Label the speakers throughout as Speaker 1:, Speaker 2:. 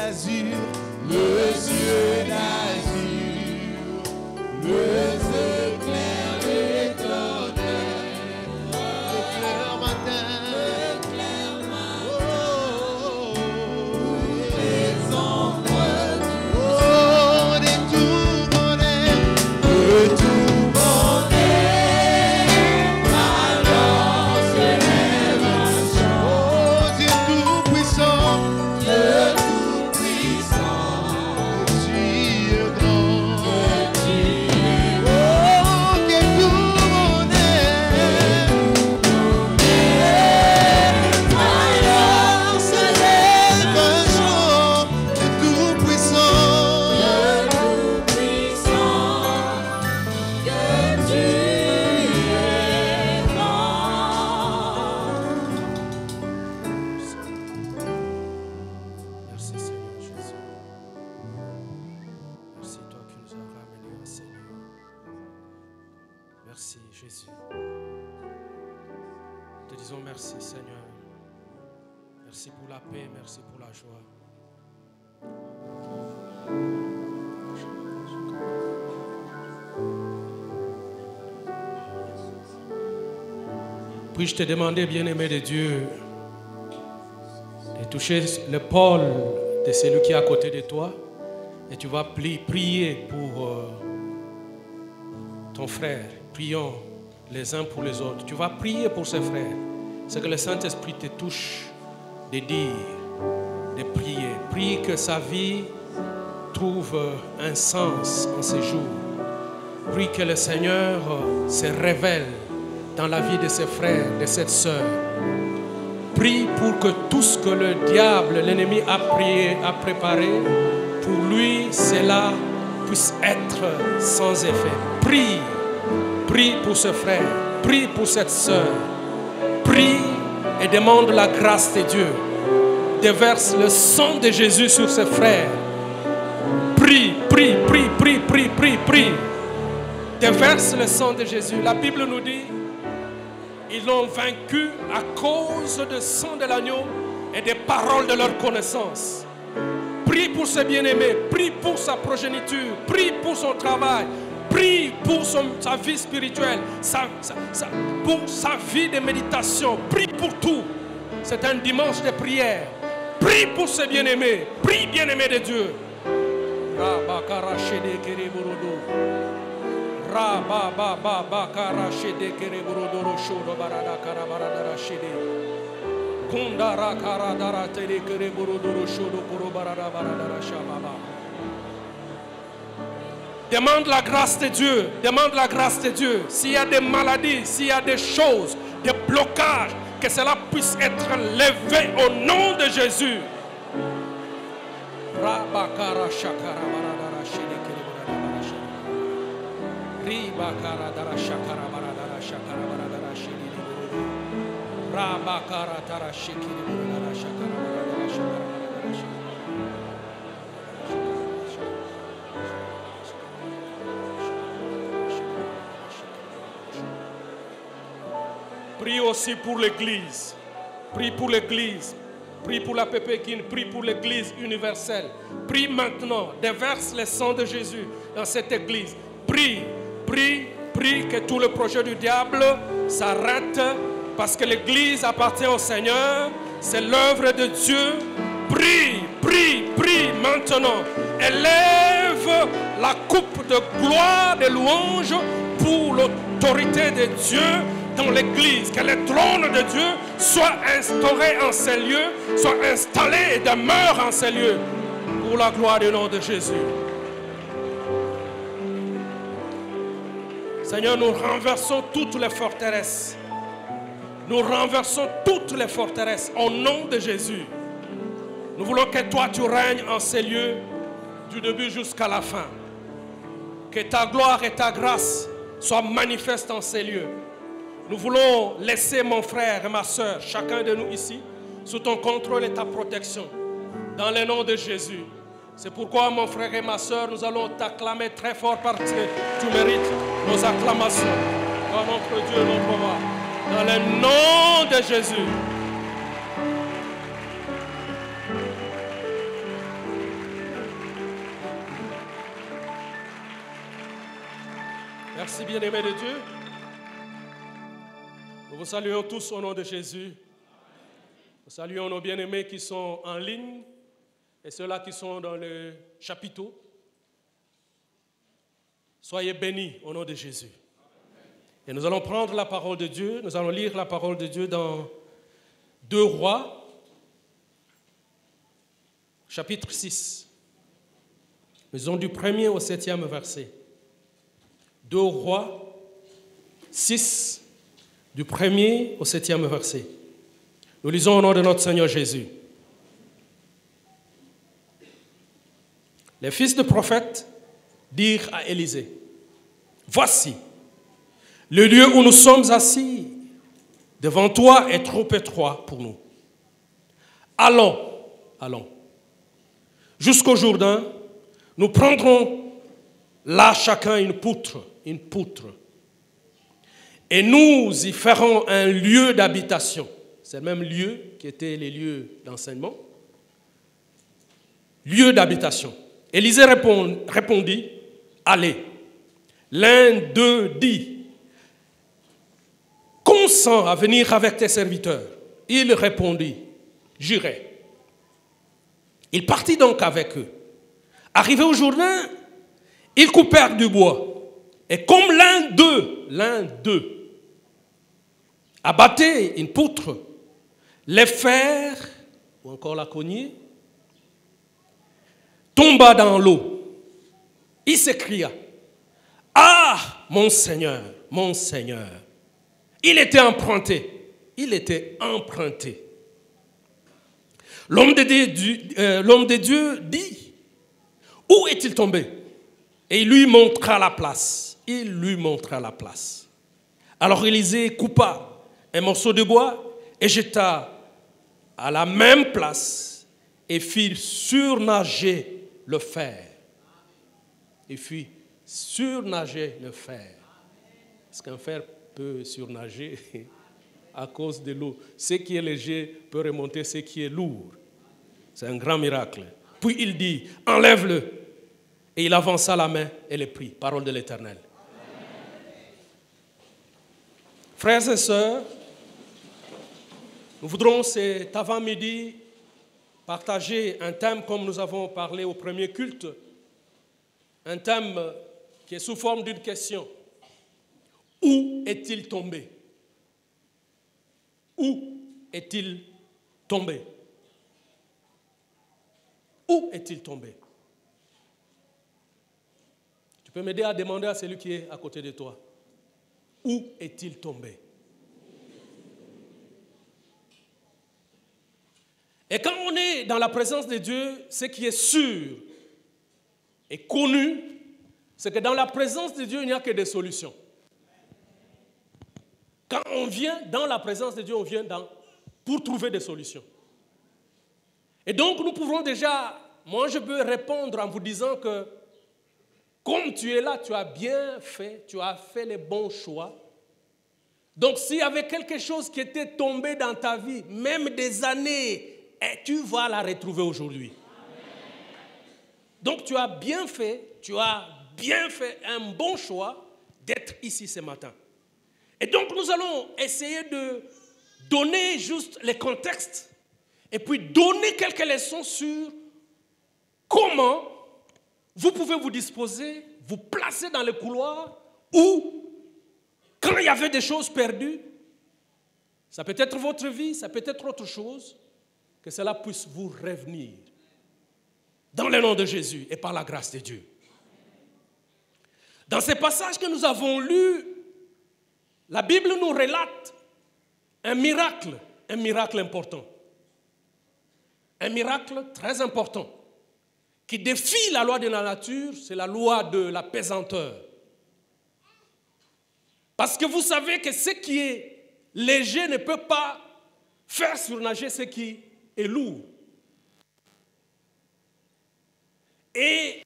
Speaker 1: d'azur, les yeux d'azur, les éclairs étonnels, l'éclair matin, les ombres de tout mon être, de tout mon être, alors s'élève un chant. Oh Dieu tout-puissant, Dieu tout-puissant, tu es grand, tu es grand. Oh que tout mon être, alors s'élève un chant. Dieu tout-puissant,
Speaker 2: Merci Seigneur Jésus. Merci toi qui nous as ramenés au Seigneur. Merci Jésus. Nous te disons merci Seigneur. Merci pour la paix, merci pour la joie. Puis-je te demander, bien-aimé de Dieu, de toucher l'épaule de celui qui est à côté de toi et tu vas prier pour ton frère. Prions les uns pour les autres. Tu vas prier pour ses frères. C'est que le Saint-Esprit te touche de dire, de prier. Prie que sa vie trouve un sens en ces jours. Prie que le Seigneur se révèle dans la vie de ses frères, de cette sœur. Prie pour que tout ce que le diable, l'ennemi a préparé, pour lui, cela puisse être sans effet. Prie, prie pour ce frère, prie pour cette sœur. Prie et demande la grâce de Dieu. Déverse le sang de Jésus sur ses frères. Prie, prie, prie, prie, prie, prie, prie. Déverse le sang de Jésus. La Bible nous dit, ils l'ont vaincu à cause du sang de l'agneau et des paroles de leur connaissance. Prie pour ses bien-aimés, prie pour sa progéniture, prie pour son travail, prie pour sa vie spirituelle, pour sa vie de méditation, prie pour tout. C'est un dimanche de prière. Prie pour ses bien-aimés, prie bien-aimés de Dieu. Demande la grâce de Dieu, demande la grâce de Dieu. S'il y a des maladies, s'il y a des choses, des blocages, que cela puisse être levé au nom de Jésus. Prie aussi pour l'Église. Prie pour l'Église. Prie pour la Pépéquine. Prie pour l'Église universelle. Prie maintenant. Déverse le sang de Jésus dans cette Église. Prie, prie, prie que tout le projet du diable s'arrête parce que l'Église appartient au Seigneur. C'est l'œuvre de Dieu. Prie, prie, prie maintenant. Élève la coupe de gloire, de louange pour l'autorité de Dieu dans l'Église, que le trône de Dieu soit instauré en ces lieux, soit installé et demeure en ces lieux, pour la gloire du nom de Jésus. Seigneur, nous renversons toutes les forteresses. Nous renversons toutes les forteresses au nom de Jésus. Nous voulons que toi tu règnes en ces lieux du début jusqu'à la fin. Que ta gloire et ta grâce soient manifestes en ces lieux. Nous voulons laisser mon frère et ma soeur, chacun de nous ici, sous ton contrôle et ta protection. Dans le nom de Jésus. C'est pourquoi, mon frère et ma soeur, nous allons t'acclamer très fort parce que tu mérites nos acclamations. Dans notre Dieu, notre roi. Dans le nom de Jésus. Merci, bien-aimés de Dieu. Nous vous saluons tous au nom de Jésus. Nous saluons nos bien-aimés qui sont en ligne et ceux-là qui sont dans le chapiteau. Soyez bénis au nom de Jésus. Et nous allons prendre la parole de Dieu. Nous allons lire la parole de Dieu dans 2 Rois, chapitre 6. Nous sommes du 1er au 7e verset. 2 Rois 6, du 1er au 7e verset. Nous lisons au nom de notre Seigneur Jésus. Les fils de prophètes dirent à Élisée, « Voici, le lieu où nous sommes assis devant toi est trop étroit pour nous. Allons, jusqu'au Jourdain, nous prendrons là chacun une poutre, et nous y ferons un lieu d'habitation. » C'est le même lieu qui était les lieux d'enseignement. Lieu d'habitation. Élisée répondit, « Allez. » L'un d'eux dit, « Consens à venir avec tes serviteurs. » Il répondit, « J'irai. » Il partit donc avec eux. Arrivé au Jourdain, ils coupèrent du bois. Et comme l'un d'eux abattait une poutre, les fers, ou encore la cognée, tomba dans l'eau. Il s'écria, « Ah, mon Seigneur, mon Seigneur !» Il était emprunté. L'homme de Dieu dit, « Où est-il tombé ?» Et il lui montra la place. Alors Élisée coupa un morceau de bois et jeta à la même place et fit surnager le fer. Est-ce qu'un fer peut surnager à cause de l'eau? Ce qui est léger peut remonter ce qui est lourd. C'est un grand miracle. Puis il dit, enlève-le. Et il avança la main et le prit. Parole de l'Éternel. Frères et sœurs, nous voudrons cet avant-midi partager un thème comme nous avons parlé au premier culte. Un thème qui est sous forme d'une question. Où est-il tombé? Où est-il tombé? Où est-il tombé? Tu peux m'aider à demander à celui qui est à côté de toi. Où est-il tombé? Et quand on est dans la présence de Dieu, ce qui est sûr et connu, c'est que dans la présence de Dieu, il n'y a que des solutions. Quand on vient dans la présence de Dieu, on vient pour trouver des solutions. Et donc, nous pouvons déjà, moi je peux répondre en vous disant que comme tu es là, tu as bien fait, tu as fait les bons choix. Donc, s'il y avait quelque chose qui était tombé dans ta vie, même des années, tu vas la retrouver aujourd'hui. Donc, tu as bien fait un bon choix d'être ici ce matin. Et donc, nous allons essayer de donner juste les contextes et puis donner quelques leçons sur comment vous pouvez vous disposer, vous placer dans le couloir où, quand il y avait des choses perdues, ça peut être votre vie, ça peut être autre chose, que cela puisse vous revenir. Dans le nom de Jésus et par la grâce de Dieu. Dans ces passages que nous avons lus, la Bible nous relate un miracle important. Un miracle très important qui défie la loi de la nature, c'est la loi de la pesanteur. Parce que vous savez que ce qui est léger ne peut pas faire surnager ce qui est lourd. Et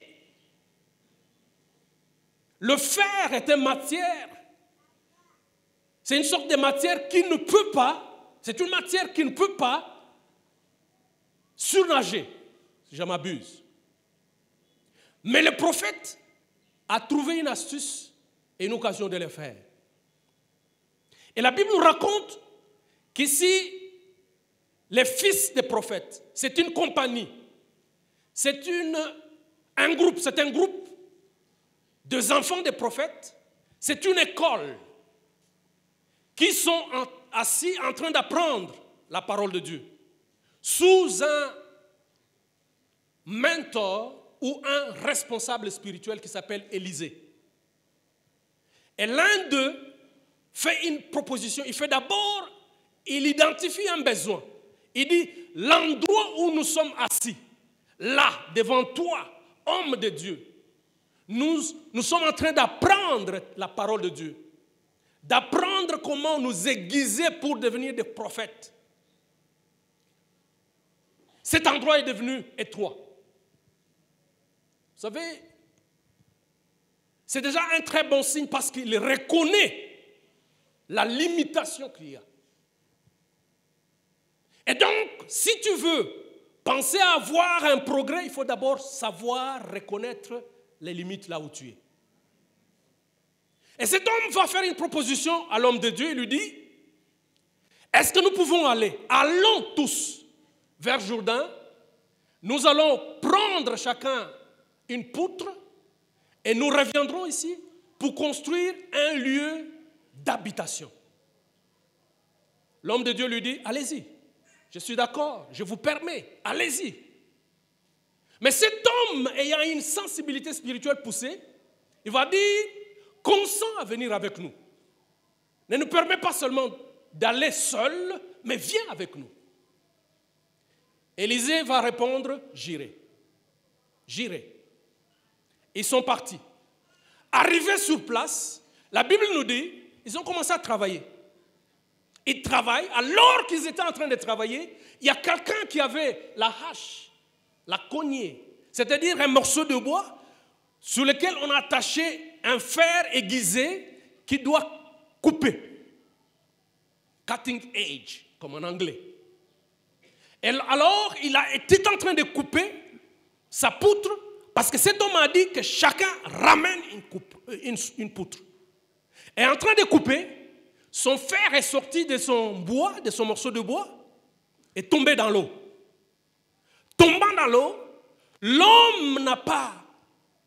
Speaker 2: le fer est une matière, c'est une sorte de matière qui ne peut pas, c'est une matière qui ne peut pas surnager, si je m'abuse. Mais le prophète a trouvé une astuce et une occasion de le faire. Et la Bible nous raconte qu'ici, les fils des prophètes, c'est une compagnie, c'est un groupe des enfants des prophètes, c'est une école qui sont assis en train d'apprendre la parole de Dieu sous un mentor ou un responsable spirituel qui s'appelle Élisée. Et l'un d'eux fait une proposition. Il fait d'abord, il identifie un besoin. Il dit, l'endroit où nous sommes assis, là, devant toi, homme de Dieu, nous sommes en train d'apprendre la parole de Dieu, d'apprendre comment nous aiguiser pour devenir des prophètes. Cet endroit est devenu étroit. Vous savez, c'est déjà un très bon signe parce qu'il reconnaît la limitation qu'il y a. Et donc, si tu veux penser à avoir un progrès, il faut d'abord savoir reconnaître les limites là où tu es. Et cet homme va faire une proposition à l'homme de Dieu. Il lui dit, est-ce que nous pouvons aller? Allons tous vers Jourdain. Nous allons prendre chacun une poutre et nous reviendrons ici pour construire un lieu d'habitation. L'homme de Dieu lui dit, allez-y, je suis d'accord, je vous permets, allez-y. Mais cet homme ayant une sensibilité spirituelle poussée, il va dire, consent à venir avec nous. Ne nous permets pas seulement d'aller seul, mais viens avec nous. Élisée va répondre, j'irai. J'irai. Ils sont partis. Arrivés sur place, la Bible nous dit, ils ont commencé à travailler. Ils travaillent. Alors qu'ils étaient en train de travailler, il y a quelqu'un qui avait la hache, la cognée, c'est-à-dire un morceau de bois sur lequel on a attaché un fer aiguisé qui doit couper. Cutting edge, comme en anglais. Et alors, il était en train de couper sa poutre parce que cet homme a dit que chacun ramène une poutre. Et en train de couper, son fer est sorti de son bois, de son morceau de bois, et tombé dans l'eau. Tombant dans l'eau, l'homme n'a pas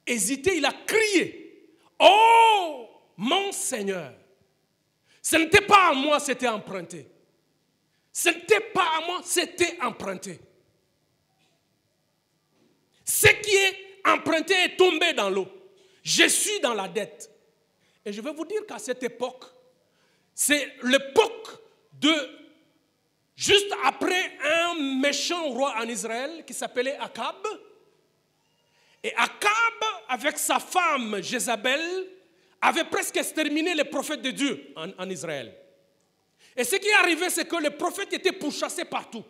Speaker 2: hésité, il a crié, « Oh, mon Seigneur, ce n'était pas à moi, c'était emprunté. Ce n'était pas à moi, c'était emprunté. Ce qui est emprunté est tombé dans l'eau. Je suis dans la dette. » Et je vais vous dire qu'à cette époque, c'est l'époque juste après un méchant roi en Israël qui s'appelait Akab. Et Akab, avec sa femme Jézabel, avait presque exterminé les prophètes de Dieu en Israël. Et ce qui est arrivé, c'est que les prophètes étaient pourchassés partout,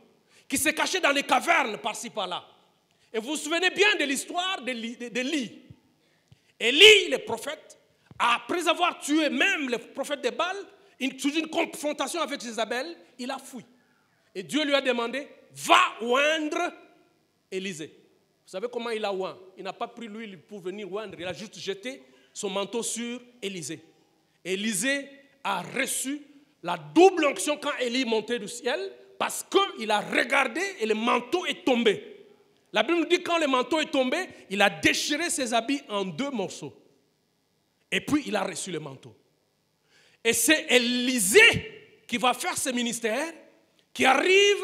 Speaker 2: qui se cachaient dans les cavernes par-ci par-là. Et vous vous souvenez bien de l'histoire d'Élie. Élie, le prophète, après avoir tué même les prophètes de Baal, sous une confrontation avec Jézabel, il a fui. Et Dieu lui a demandé, va oindre Élisée. Vous savez comment il a oint? Il n'a pas pris l'huile pour venir oindre, il a juste jeté son manteau sur Élisée. Élisée a reçu la double onction quand Élie montait du ciel, parce qu'il a regardé et le manteau est tombé. La Bible nous dit que quand le manteau est tombé, il a déchiré ses habits en 2 morceaux. Et puis il a reçu le manteau. Et c'est Élisée qui va faire ce ministère, qui arrive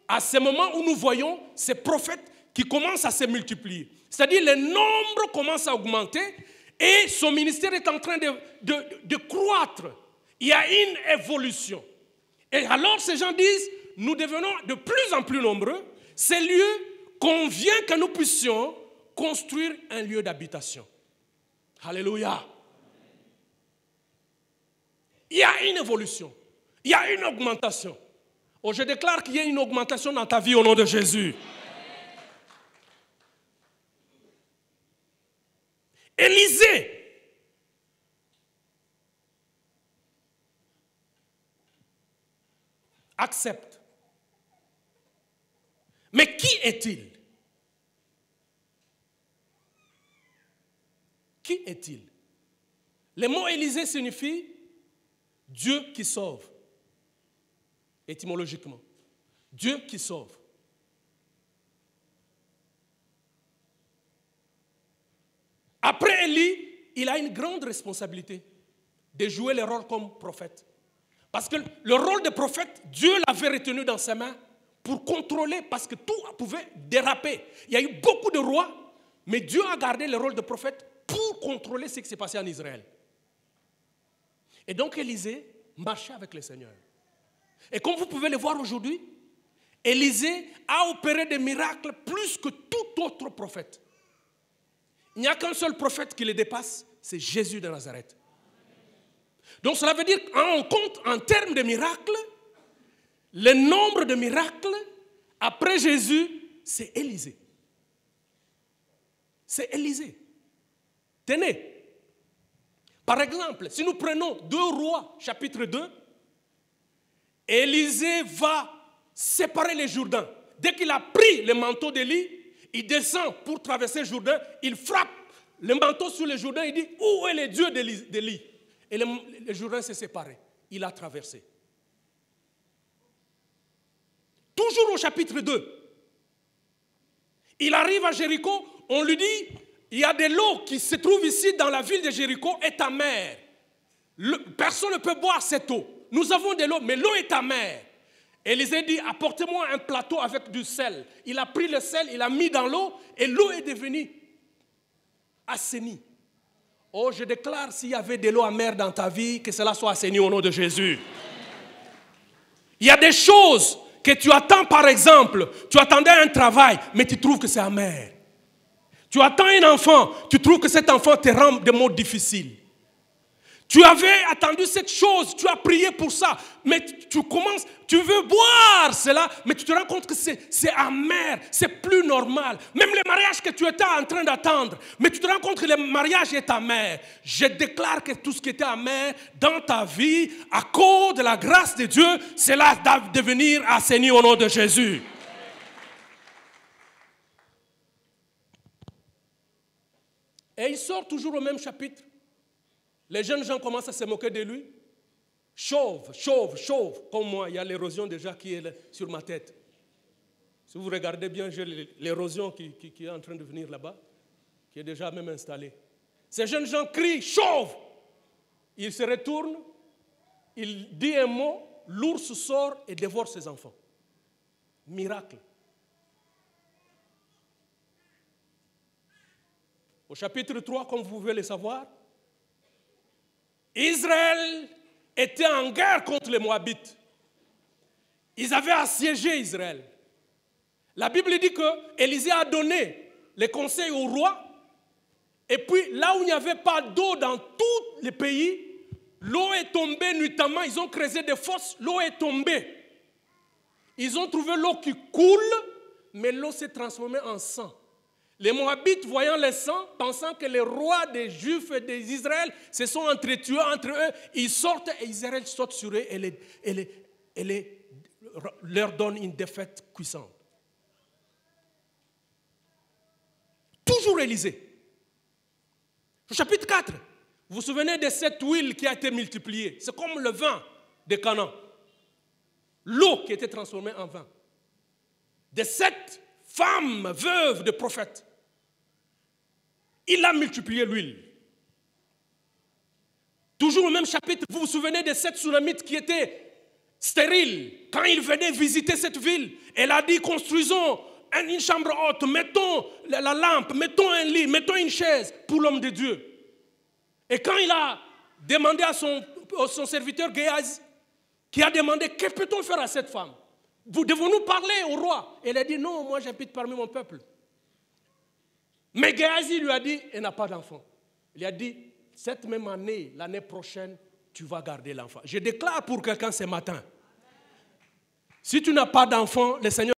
Speaker 2: à ce moment où nous voyons ces prophètes qui commencent à se multiplier. C'est-à-dire le nombre commence à augmenter et son ministère est en train de croître. Il y a une évolution. Et alors ces gens disent, nous devenons de plus en plus nombreux. Ces lieux convient que nous puissions construire un lieu d'habitation. Alléluia. Il y a une évolution. Il y a une augmentation. Oh, je déclare qu'il y a une augmentation dans ta vie au nom de Jésus. Élisée accepte. Mais qui est-il? Qui est-il? Le mot Élysée signifie Dieu qui sauve, étymologiquement. Dieu qui sauve. Après Élie, il a une grande responsabilité de jouer le rôle comme prophète. Parce que le rôle de prophète, Dieu l'avait retenu dans ses mains pour contrôler, parce que tout pouvait déraper. Il y a eu beaucoup de rois, mais Dieu a gardé le rôle de prophète pour contrôler ce qui s'est passé en Israël. Et donc Élisée marchait avec le Seigneur. Et comme vous pouvez le voir aujourd'hui, Élisée a opéré des miracles plus que tout autre prophète. Il n'y a qu'un seul prophète qui le dépasse, c'est Jésus de Nazareth. Donc cela veut dire qu'on compte en termes de miracles, le nombre de miracles après Jésus, c'est Élisée. C'est Élisée. Tenez. Par exemple, si nous prenons 2 Rois, chapitre 2, Élisée va séparer les Jourdains. Dès qu'il a pris le manteau d'Élie, il descend pour traverser le Jourdain, il frappe le manteau sur le Jourdain, il dit « Où est le Dieu d'Élie ?» Et le Jourdain s'est séparé. Il a traversé. Toujours au chapitre 2, il arrive à Jéricho, on lui dit « Il y a de l'eau qui se trouve ici dans la ville de Jéricho est amère. Personne ne peut boire cette eau. Nous avons de l'eau, mais l'eau est amère. » Élisée dit, apportez-moi un plateau avec du sel. Il a pris le sel, il a mis dans l'eau, et l'eau est devenue assainie. Oh, je déclare, s'il y avait de l'eau amère dans ta vie, que cela soit assaini au nom de Jésus. Il y a des choses que tu attends, par exemple, tu attendais un travail, mais tu trouves que c'est amer. Tu attends un enfant, tu trouves que cet enfant te rend des mots difficiles. Tu avais attendu cette chose, tu as prié pour ça, mais tu commences, tu veux boire cela, mais tu te rends compte que c'est amer, c'est plus normal. Même le mariage que tu étais en train d'attendre, mais tu te rends compte que le mariage est amer. Je déclare que tout ce qui était amer dans ta vie, à cause de la grâce de Dieu, cela doit devenir assaini au nom de Jésus. Et il sort toujours au même chapitre. Les jeunes gens commencent à se moquer de lui. Chauve, chauve, chauve. Comme moi, il y a l'érosion déjà qui est sur ma tête. Si vous regardez bien, j'ai l'érosion qui est en train de venir là-bas, qui est déjà même installée. Ces jeunes gens crient, chauve. Il se retourne, il dit un mot, l'ours sort et dévore ses enfants. Miracle. Au chapitre 3, comme vous pouvez le savoir, Israël était en guerre contre les Moabites. Ils avaient assiégé Israël. La Bible dit que Élisée a donné les conseils au roi. Et puis, là où il n'y avait pas d'eau dans tout le pays, l'eau est tombée nuitamment. Ils ont creusé des fosses, l'eau est tombée. Ils ont trouvé l'eau qui coule, mais l'eau s'est transformée en sang. Les Moabites, voyant le sang, pensant que les rois des Juifs et des Israël se sont entretués entre eux, ils sortent et Israël saute sur eux et leur donne une défaite puissante. Toujours Élisée. Au chapitre 4, vous vous souvenez de cette huile qui a été multipliée. C'est comme le vin de Canaan. L'eau qui a été transformée en vin. De cette femme veuve de prophète. Il a multiplié l'huile. Toujours au même chapitre, vous vous souvenez de cette Sunamite qui était stérile. Quand il venait visiter cette ville, elle a dit, construisons une chambre haute, mettons la lampe, mettons un lit, mettons une chaise pour l'homme de Dieu. Et quand il a demandé à son serviteur Géhazi, qui a demandé, que peut-on faire à cette femme? Devons-nous parler au roi? Elle a dit, non, moi j'habite parmi mon peuple. Mais Géhazi lui a dit, elle n'a pas d'enfant. Il a dit, cette même année, l'année prochaine, tu vas garder l'enfant. Je déclare pour quelqu'un ce matin, si tu n'as pas d'enfant, le Seigneur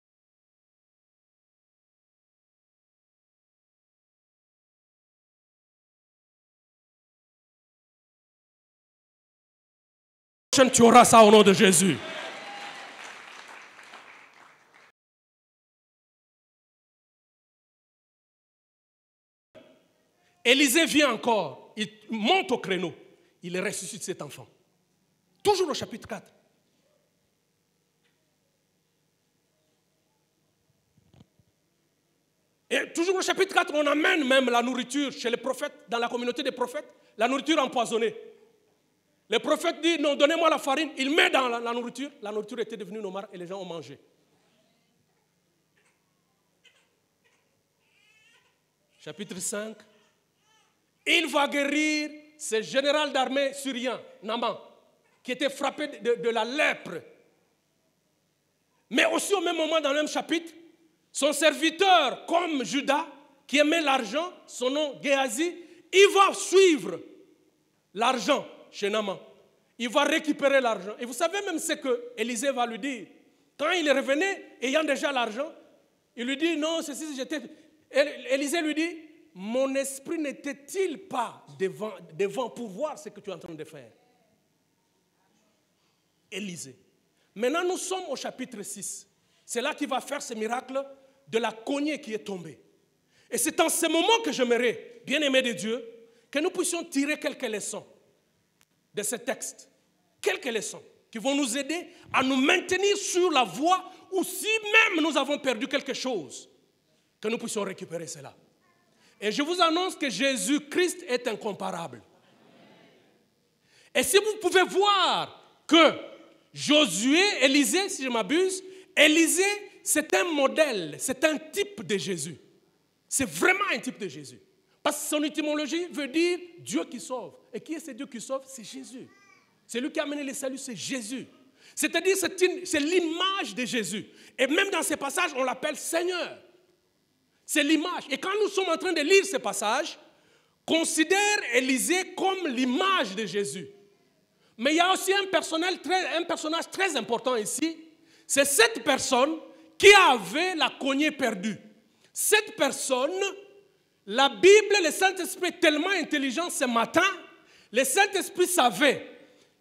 Speaker 2: tu auras ça au nom de Jésus. Élisée vient encore, il monte au créneau. il ressuscite cet enfant. Toujours au chapitre 4. Et toujours au chapitre 4, on amène même la nourriture chez les prophètes, dans la communauté des prophètes, la nourriture empoisonnée. Le prophète dit, non, donnez-moi la farine. Il met dans la nourriture. La nourriture était devenue nomade et les gens ont mangé. Chapitre 5. Il va guérir ce général d'armée syrien, Naaman, qui était frappé de la lèpre. Mais aussi au même moment, dans le même chapitre, son serviteur, comme Judas, qui aimait l'argent, son nom Géasi, il va suivre l'argent chez Naaman. Il va récupérer l'argent. Et vous savez même ce que Élisée va lui dire. Quand il revenait, ayant déjà l'argent, il lui dit, non, ceci, j'étais... Élisée lui dit, mon esprit n'était-il pas devant pour voir ce que tu es en train de faire? Élisée. Maintenant, nous sommes au chapitre 6. C'est là qu'il va faire ce miracle de la cognée qui est tombée. Et c'est en ce moment que j'aimerais, bien-aimés de Dieu, que nous puissions tirer quelques leçons de ce texte. Quelques leçons qui vont nous aider à nous maintenir sur la voie où si même nous avons perdu quelque chose, que nous puissions récupérer cela. Et je vous annonce que Jésus-Christ est incomparable. Et si vous pouvez voir que Josué, Élisée, si je m'abuse, Élisée, c'est un modèle, c'est un type de Jésus. C'est vraiment un type de Jésus. Parce que son étymologie veut dire Dieu qui sauve. Et qui est ce Dieu qui sauve? C'est Jésus. C'est lui qui a amené le salut, c'est Jésus. C'est-à-dire, c'est l'image de Jésus. Et même dans ces passages, on l'appelle Seigneur. C'est l'image. Et quand nous sommes en train de lire ces passages, considère Élisée comme l'image de Jésus. Mais il y a aussi un personnage très important ici. C'est cette personne qui avait la cognée perdue. Cette personne, la Bible, le Saint-Esprit est tellement intelligent ce matin, le Saint-Esprit savait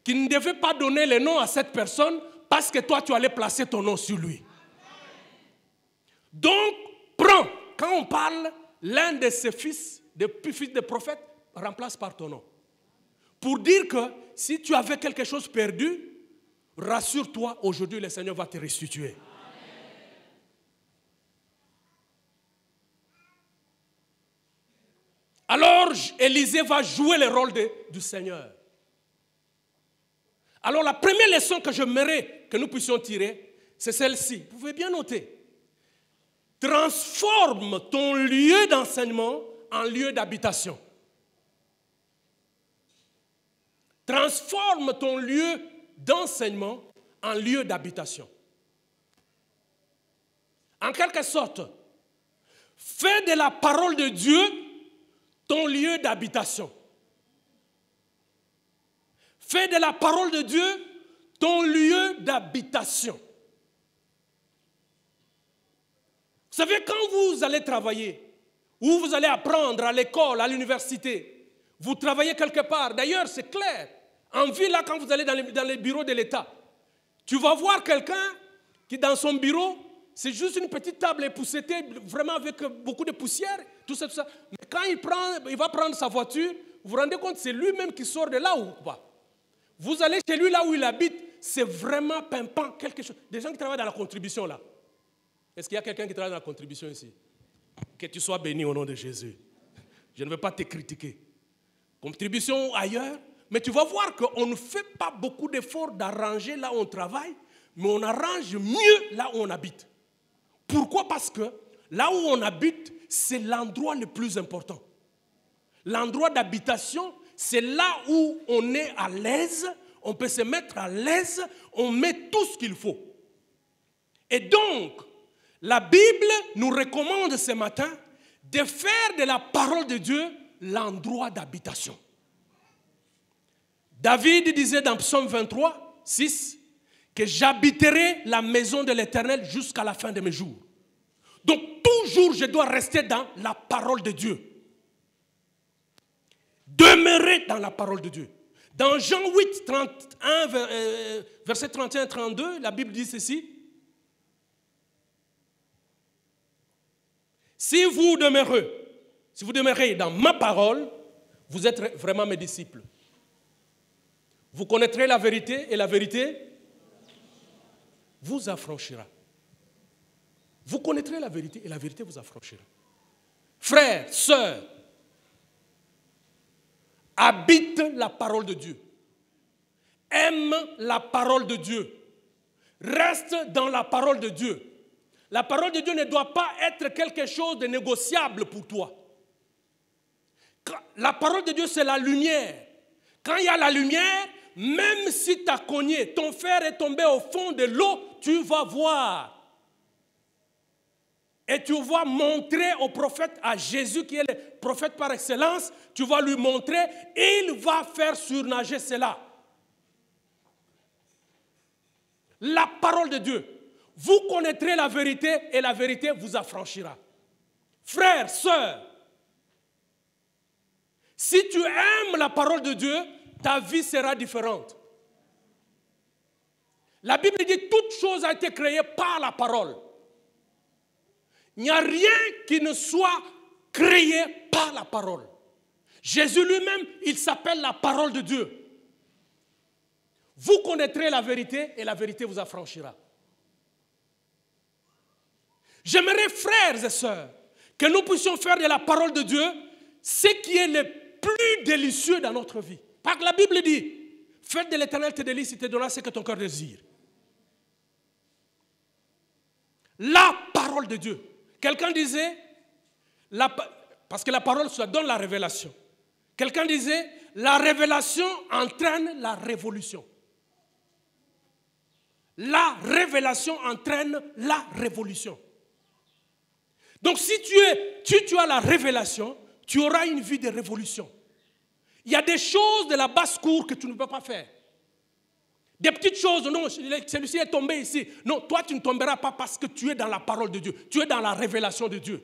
Speaker 2: qu'il ne devait pas donner le nom à cette personne parce que toi, tu allais placer ton nom sur lui. Donc, prends. Quand on parle, l'un de ses fils de prophète, remplace par ton nom. Pour dire que si tu avais quelque chose perdu, rassure-toi, aujourd'hui le Seigneur va te restituer. Alors, Élisée va jouer le rôle du Seigneur. Alors, la première leçon que j'aimerais que nous puissions tirer, c'est celle-ci. Vous pouvez bien noter. Transforme ton lieu d'enseignement en lieu d'habitation. Transforme ton lieu d'enseignement en lieu d'habitation. En quelque sorte, fais de la parole de Dieu ton lieu d'habitation. Fais de la parole de Dieu ton lieu d'habitation. Vous savez, quand vous allez travailler, ou vous allez apprendre à l'école, à l'université, vous travaillez quelque part. D'ailleurs, c'est clair. En ville, là, quand vous allez dans les bureaux de l'État, tu vas voir quelqu'un qui, dans son bureau, c'est juste une petite table époussетée, vraiment avec beaucoup de poussière, tout ça, tout ça. Mais quand il va prendre sa voiture, vous vous rendez compte, c'est lui-même qui sort de là ou pas. Vous allez chez lui, là où il habite, c'est vraiment pimpant, quelque chose. Des gens qui travaillent dans la contribution, là. Est-ce qu'il y a quelqu'un qui travaille dans la contribution ici? Que tu sois béni au nom de Jésus. Je ne veux pas te critiquer. Contribution ailleurs, mais tu vas voir qu'on ne fait pas beaucoup d'efforts d'arranger là où on travaille, mais on arrange mieux là où on habite. Pourquoi? Parce que là où on habite, c'est l'endroit le plus important. L'endroit d'habitation, c'est là où on est à l'aise, on peut se mettre à l'aise, on met tout ce qu'il faut. Et donc, la Bible nous recommande ce matin de faire de la parole de Dieu l'endroit d'habitation. David disait dans Psaume 23, 6, que j'habiterai la maison de l'Éternel jusqu'à la fin de mes jours. Donc toujours je dois rester dans la parole de Dieu. Demeurer dans la parole de Dieu. Dans Jean 8, 31, verset 31-32, la Bible dit ceci. Si vous demeurez dans ma parole, vous êtes vraiment mes disciples. Vous connaîtrez la vérité et la vérité vous affranchira. Vous connaîtrez la vérité et la vérité vous affranchira. Frères, sœurs, habite la parole de Dieu. Aime la parole de Dieu. Reste dans la parole de Dieu. La parole de Dieu ne doit pas être quelque chose de négociable pour toi. La parole de Dieu, c'est la lumière. Quand il y a la lumière, même si tu as cogné, ton fer est tombé au fond de l'eau, tu vas voir. Et tu vas montrer au prophète, à Jésus qui est le prophète par excellence, tu vas lui montrer, il va faire surnager cela. La parole de Dieu. Vous connaîtrez la vérité et la vérité vous affranchira. Frères, sœurs, si tu aimes la parole de Dieu, ta vie sera différente. La Bible dit toute chose a été créée par la parole. Il n'y a rien qui ne soit créé par la parole. Jésus lui-même, il s'appelle la parole de Dieu. Vous connaîtrez la vérité et la vérité vous affranchira. J'aimerais, frères et sœurs, que nous puissions faire de la parole de Dieu ce qui est le plus délicieux dans notre vie. Parce que la Bible dit, faites de l'Éternel tes délices, il te donnera ce que ton cœur désire. La parole de Dieu. Quelqu'un disait, parce que la parole, ça donne la révélation. Quelqu'un disait, la révélation entraîne la révolution. La révélation entraîne la révolution. Donc si tu as la révélation, tu auras une vie de révolution. Il y a des choses de la basse-cour que tu ne peux pas faire. Des petites choses, non, celui-ci est tombé ici. Non, toi tu ne tomberas pas parce que tu es dans la parole de Dieu. Tu es dans la révélation de Dieu.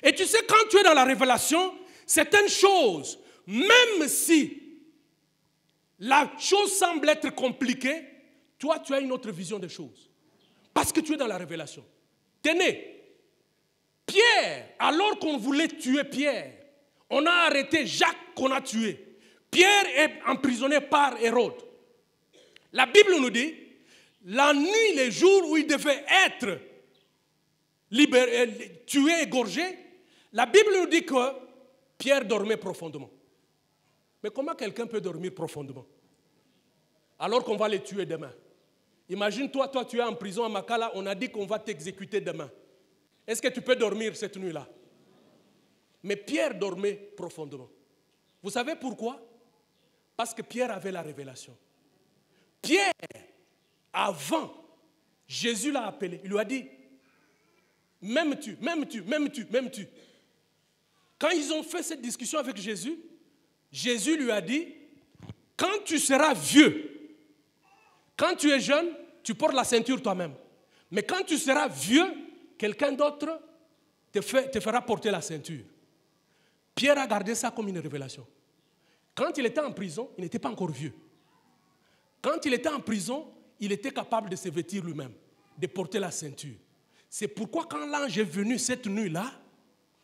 Speaker 2: Et tu sais, quand tu es dans la révélation, certaines choses, même si la chose semble être compliquée, toi tu as une autre vision des choses. Parce que tu es dans la révélation. Tenez, Pierre, alors qu'on voulait tuer Pierre, on a arrêté Jacques qu'on a tué. Pierre est emprisonné par Hérode. La Bible nous dit, la nuit, les jours où il devait être libéré, tué, égorgé, la Bible nous dit que Pierre dormait profondément. Mais comment quelqu'un peut dormir profondément alors qu'on va les tuer demain? Imagine-toi, toi tu es en prison à Makala, on a dit qu'on va t'exécuter demain. Est-ce que tu peux dormir cette nuit-là? Mais Pierre dormait profondément. Vous savez pourquoi? Parce que Pierre avait la révélation. Pierre, avant, Jésus l'a appelé. Il lui a dit, m'aimes-tu, m'aimes-tu, m'aimes-tu, m'aimes-tu? Quand ils ont fait cette discussion avec Jésus, Jésus lui a dit, quand tu seras vieux, quand tu es jeune, tu portes la ceinture toi-même. Mais quand tu seras vieux, quelqu'un d'autre te fera porter la ceinture. Pierre a gardé ça comme une révélation. Quand il était en prison, il n'était pas encore vieux. Quand il était en prison, il était capable de se vêtir lui-même, de porter la ceinture. C'est pourquoi quand l'ange est venu cette nuit-là,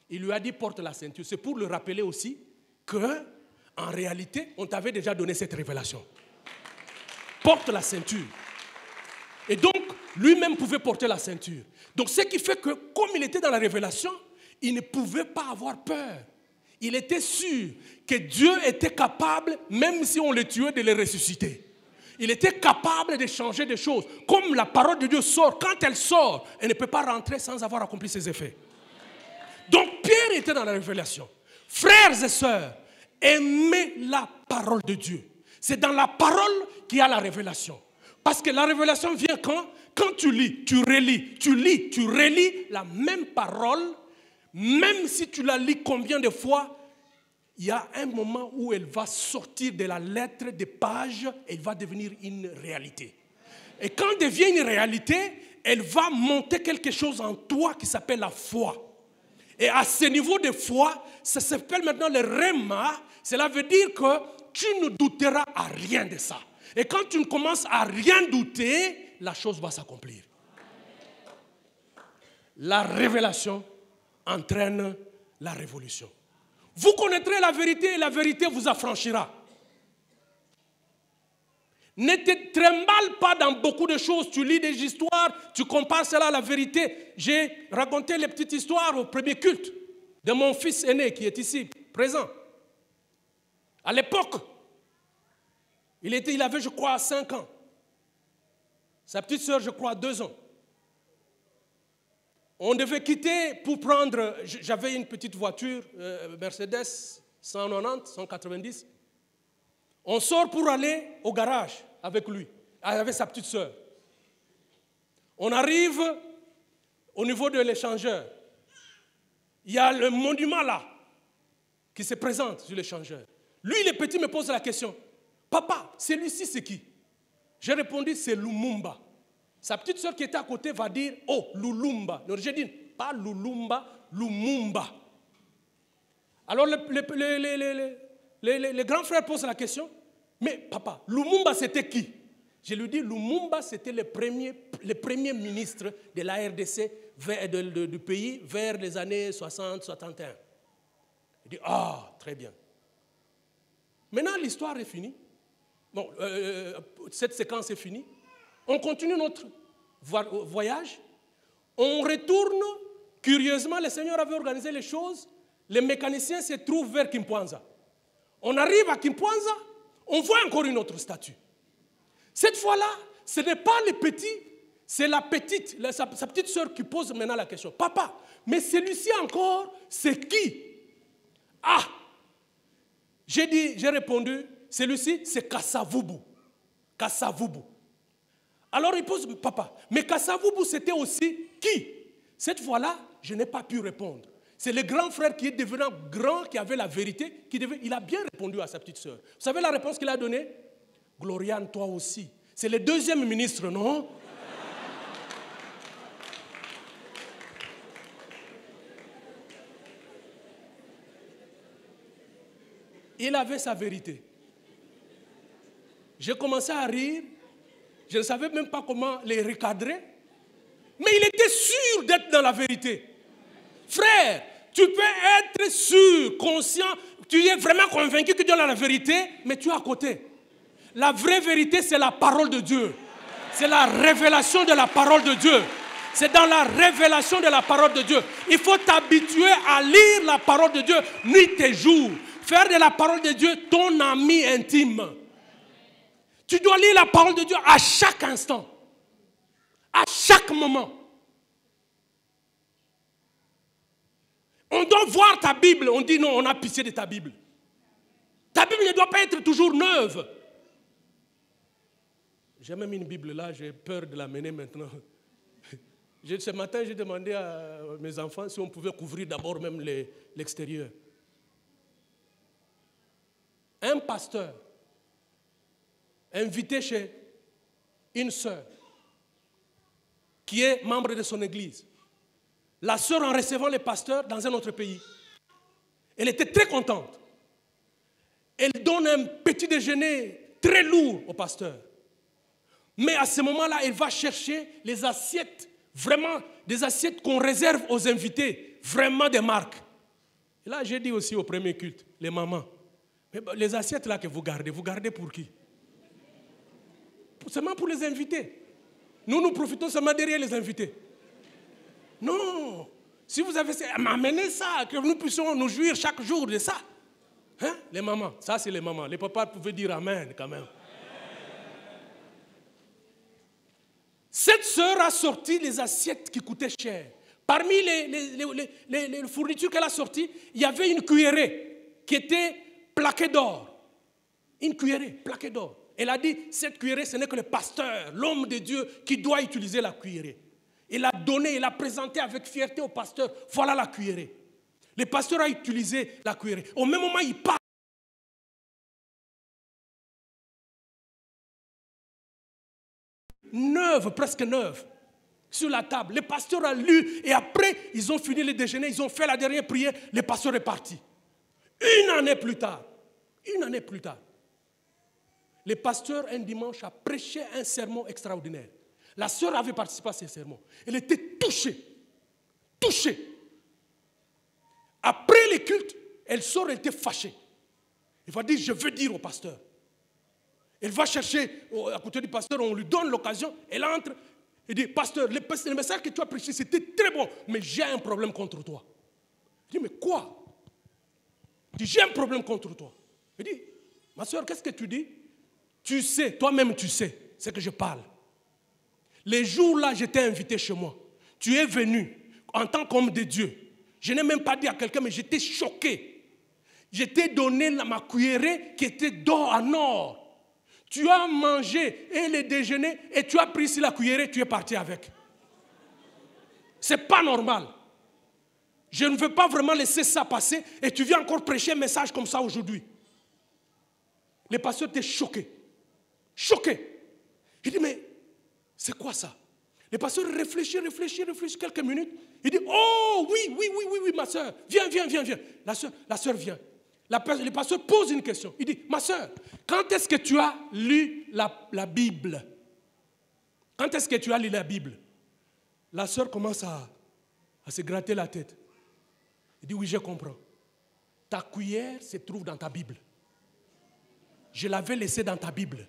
Speaker 2: il lui a dit porte la ceinture. C'est pour le rappeler aussi que, en réalité, on t'avait déjà donné cette révélation. Porte la ceinture. Et donc, lui-même pouvait porter la ceinture. Donc, ce qui fait que, comme il était dans la révélation, il ne pouvait pas avoir peur. Il était sûr que Dieu était capable, même si on le tuait, de le ressusciter. Il était capable de changer des choses. Comme la parole de Dieu sort, quand elle sort, elle ne peut pas rentrer sans avoir accompli ses effets. Donc, Pierre était dans la révélation. Frères et sœurs, aimez la parole de Dieu. C'est dans la parole qu'il y a la révélation. Parce que la révélation vient quand tu lis, tu relis, tu lis, tu relis la même parole, même si tu la lis combien de fois, il y a un moment où elle va sortir de la lettre, des pages, elle va devenir une réalité. Et quand elle devient une réalité, elle va monter quelque chose en toi qui s'appelle la foi. Et à ce niveau de foi, ça s'appelle maintenant le rhéma. Cela veut dire que tu ne douteras à rien de ça. Et quand tu ne commences à rien douter, la chose va s'accomplir. La révélation entraîne la révolution. Vous connaîtrez la vérité et la vérité vous affranchira. Ne te trimballe pas dans beaucoup de choses. Tu lis des histoires, tu compares cela à la vérité. J'ai raconté les petites histoires au premier culte de mon fils aîné qui est ici, présent. À l'époque, il avait, je crois, 5 ans. Sa petite sœur, je crois, 2 ans. On devait quitter pour prendre... J'avais une petite voiture, Mercedes 190, 190. On sort pour aller au garage avec lui, avec sa petite sœur. On arrive au niveau de l'échangeur. Il y a le monument là qui se présente sur l'échangeur. Lui, le petit, me pose la question. Papa, celui-ci, c'est qui? J'ai répondu, c'est Lumumba. Sa petite sœur qui était à côté va dire, oh, Lumumba. Donc j'ai dit, pas Lumumba, Lumumba. Alors les grands frères posent la question, mais papa, Lumumba c'était qui? Je lui dis, Lumumba c'était le premier ministre de la RDC du pays vers les années 60-61. Il dit, ah, très bien. Maintenant, l'histoire est finie. Bon, cette séquence est finie. On continue notre voyage. On retourne. Curieusement, le Seigneur avait organisé les choses. Les mécaniciens se trouvent vers Kimpwanza. On arrive à Kimpwanza. On voit encore une autre statue. Cette fois-là, ce n'est pas les petits, c'est la petite, sa petite sœur qui pose maintenant la question. Papa, mais celui-ci encore, c'est qui? Ah! J'ai répondu, celui-ci, c'est Kasavubu. Kasavubu. Alors il pose, papa, mais Kasavubu, c'était aussi qui? Cette fois-là, je n'ai pas pu répondre. C'est le grand frère qui est devenu grand, qui avait la vérité, il a bien répondu à sa petite sœur. Vous savez la réponse qu'il a donnée? Gloriane, toi aussi. C'est le deuxième ministre, non? Il avait sa vérité. J'ai commencé à rire. Je ne savais même pas comment les recadrer. Mais il était sûr d'être dans la vérité. Frère, tu peux être sûr, conscient, tu es vraiment convaincu que Dieu a la vérité, mais tu es à côté. La vraie vérité, c'est la parole de Dieu. C'est la révélation de la parole de Dieu. C'est dans la révélation de la parole de Dieu. Il faut t'habituer à lire la parole de Dieu nuit et jour. Faire de la parole de Dieu ton ami intime. Tu dois lire la parole de Dieu à chaque instant. À chaque moment. On doit voir ta Bible. On dit non, on a pitié de ta Bible. Ta Bible ne doit pas être toujours neuve. J'ai même une Bible là, j'ai peur de l'amener maintenant. Ce matin, j'ai demandé à mes enfants si on pouvait couvrir d'abord même l'extérieur. Un pasteur invité chez une sœur qui est membre de son église. La sœur, en recevant le pasteur dans un autre pays, elle était très contente. Elle donne un petit déjeuner très lourd au pasteur. Mais à ce moment-là, elle va chercher les assiettes, vraiment des assiettes qu'on réserve aux invités, vraiment des marques. Et là, j'ai dit aussi au premier culte, les mamans, mais les assiettes là que vous gardez pour qui? Seulement pour les invités. Nous profitons seulement derrière les invités. Non. Si vous avez amenez ça, que nous puissions nous jouir chaque jour de ça. Hein? Les mamans, ça c'est les mamans. Les papas pouvaient dire amen quand même. Cette sœur a sorti les assiettes qui coûtaient cher. Parmi les fournitures qu'elle a sorties, il y avait une cuillerée qui était plaquée d'or. Une cuillerée plaquée d'or. Elle a dit, cette cuillerée, ce n'est que le pasteur, l'homme de Dieu, qui doit utiliser la cuillerée. Il l'a donnée, il l'a présentée avec fierté au pasteur. Voilà la cuillerée. Le pasteur a utilisé la cuillerée. Au même moment, il parle. Neuve, presque neuve, sur la table. Le pasteur a lu et après, ils ont fini le déjeuner, ils ont fait la dernière prière, le pasteur est parti. Une année plus tard, le pasteur, un dimanche, a prêché un sermon extraordinaire. La sœur avait participé à ce sermon. Elle était touchée. Après le culte, elle sort, elle était fâchée. Elle va dire, je veux dire au pasteur. Elle va chercher à côté du pasteur, on lui donne l'occasion, elle entre, et dit, pasteur, le message que tu as prêché, c'était très bon, mais j'ai un problème contre toi. Il dit, mais quoi? Il dit, j'ai un problème contre toi. Il dit, ma soeur, qu'est-ce que tu dis? Tu sais, toi-même tu sais ce que je parle. Les jours-là, j'étais invité chez moi. Tu es venu en tant qu'homme de Dieu. Je n'ai même pas dit à quelqu'un, mais j'étais choqué. Je t'ai donné ma cuillerée qui était d'or en or. Tu as mangé et le déjeuner et tu as pris ici la cuillerée, tu es parti avec. C'est pas normal. Je ne veux pas vraiment laisser ça passer et tu viens encore prêcher un message comme ça aujourd'hui. Le pasteur était choqué. Choqué. Il dit, mais c'est quoi ça? Le pasteur réfléchit quelques minutes. Il dit, oh oui, ma soeur, viens. La soeur vient. Le pasteur pose une question. Il dit, ma soeur, quand est-ce que tu as lu la Bible? Quand est-ce que tu as lu la Bible? La soeur commence à se gratter la tête. Il dit, oui, je comprends. Ta cuillère se trouve dans ta Bible. Je l'avais laissée dans ta Bible.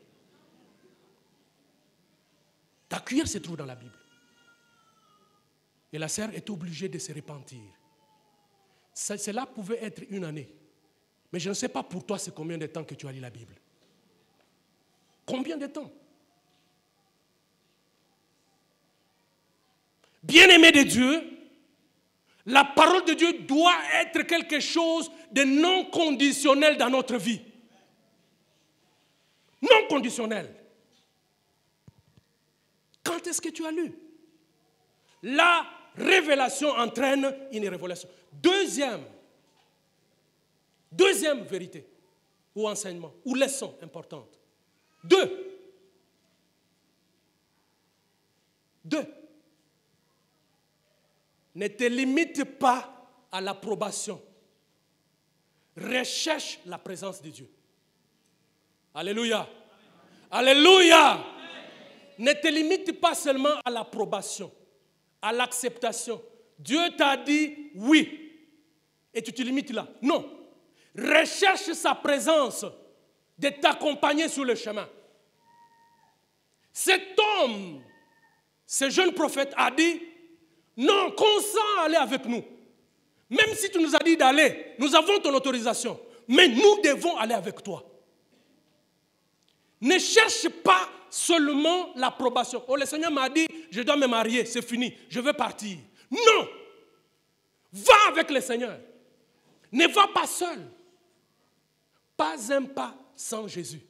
Speaker 2: Ta cuillère se trouve dans la Bible. Et la sœur est obligée de se repentir. Cela pouvait être une année. Mais je ne sais pas pour toi c'est combien de temps que tu as lu la Bible. Combien de temps? Bien-aimé de Dieu, la parole de Dieu doit être quelque chose de non conditionnel dans notre vie. Non conditionnel. Quand est-ce que tu as lu? La révélation entraîne une révélation. Deuxième vérité, ou enseignement, ou leçon importante. Deux. Ne te limite pas à l'approbation. Recherche la présence de Dieu. Alléluia. Alléluia. Ne te limite pas seulement à l'approbation, à l'acceptation. Dieu t'a dit oui, et tu te limites là. Non. Recherche sa présence, de t'accompagner sur le chemin. Cet homme, ce jeune prophète a dit, non, consens à aller avec nous. Même si tu nous as dit d'aller, nous avons ton autorisation, mais nous devons aller avec toi. Ne cherche pas seulement l'approbation. Oh, le Seigneur m'a dit, je dois me marier, c'est fini, je veux partir. Non! Va avec le Seigneur. Ne va pas seul. Pas un pas sans Jésus.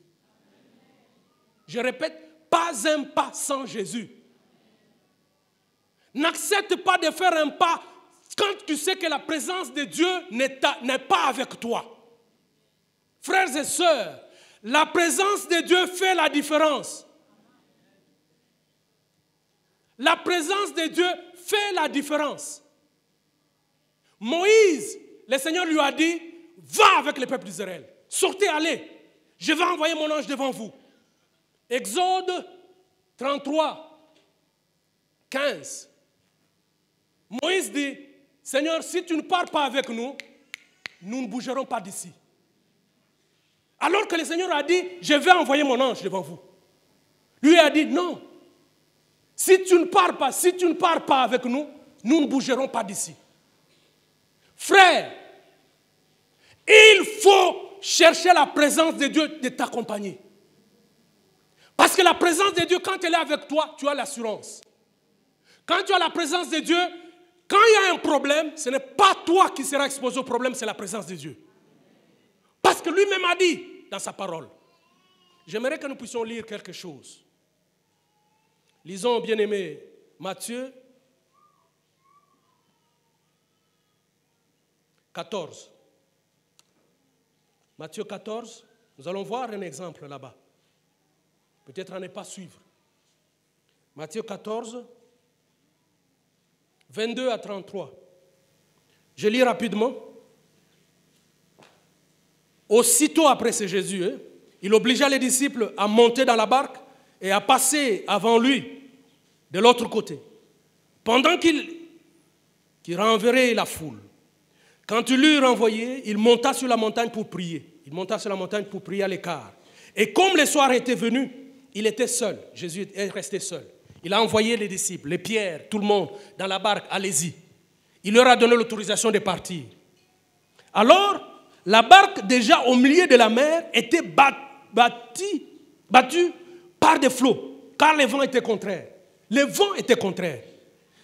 Speaker 2: Je répète, pas un pas sans Jésus. N'accepte pas de faire un pas quand tu sais que la présence de Dieu n'est pas avec toi. Frères et sœurs, la présence de Dieu fait la différence. La présence de Dieu fait la différence. Moïse, le Seigneur lui a dit, va avec le peuple d'Israël. Sortez, allez. Je vais envoyer mon ange devant vous. Exode 33, 15. Moïse dit, Seigneur, si tu ne pars pas avec nous, nous ne bougerons pas d'ici. Alors que le Seigneur a dit, je vais envoyer mon ange devant vous. Lui a dit, non. Si tu ne pars pas avec nous, nous ne bougerons pas d'ici. Frère, il faut chercher la présence de Dieu de t'accompagner. Parce que la présence de Dieu, quand elle est avec toi, tu as l'assurance. Quand tu as la présence de Dieu, quand il y a un problème, ce n'est pas toi qui seras exposé au problème, c'est la présence de Dieu. Parce que lui-même a dit dans sa parole. J'aimerais que nous puissions lire quelque chose. Lisons, bien-aimé, Matthieu 14. Matthieu 14, nous allons voir un exemple là-bas. Peut-être à ne pas suivre. Matthieu 14, 22 à 33. Je lis rapidement. Aussitôt après, c'est Jésus, il obligea les disciples à monter dans la barque et à passer avant lui de l'autre côté, pendant qu'il renverrait la foule. Quand il l'eut renvoyé, il monta sur la montagne pour prier. Il monta sur la montagne pour prier à l'écart. Et comme le soir était venu, il était seul. Jésus est resté seul. Il a envoyé les disciples, les pierres, tout le monde dans la barque, allez-y. Il leur a donné l'autorisation de partir. Alors, la barque déjà au milieu de la mer était battue par des flots, car le vent était contraire. Le vent était contraire.